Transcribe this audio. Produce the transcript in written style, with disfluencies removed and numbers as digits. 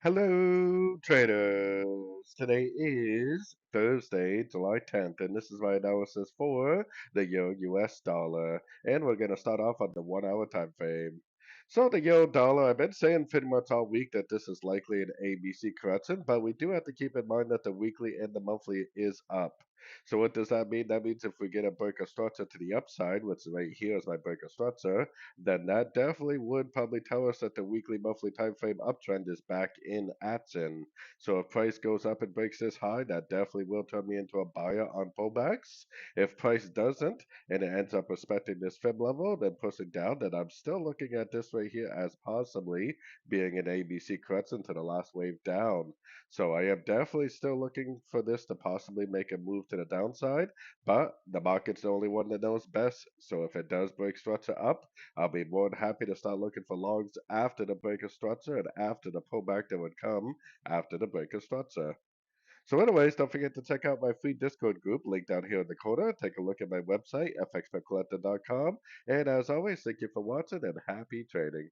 Hello, traders. Today is Thursday, July 10th, and this is my analysis for the Euro US dollar. And we're going to start off on the 1 hour time frame. So, the Euro dollar, I've been saying pretty much all week that this is likely an ABC correction, but we do have to keep in mind that the weekly and the monthly is up. So, what does that mean? That means if we get a break of structure to the upside, which right here is my break of structure, then that definitely would probably tell us that the weekly monthly time frame uptrend is back in action. So if price goes up and breaks this high, that definitely will turn me into a buyer on pullbacks. If price doesn't and it ends up respecting this fib level, then pushing down, then I'm still looking at this right here as possibly being an ABC correction to the last wave down. So I am definitely still looking for this to possibly make a move to the downside, but the market's the only one that knows best. So if it does break structure up, I'll be more than happy to start looking for longs after the break of structure and after the pullback that would come after the break of structure. So anyways, don't forget to check out my free Discord group, link down here in the corner. Take a look at my website, fxpipcollector.com. And as always, thank you for watching and happy trading.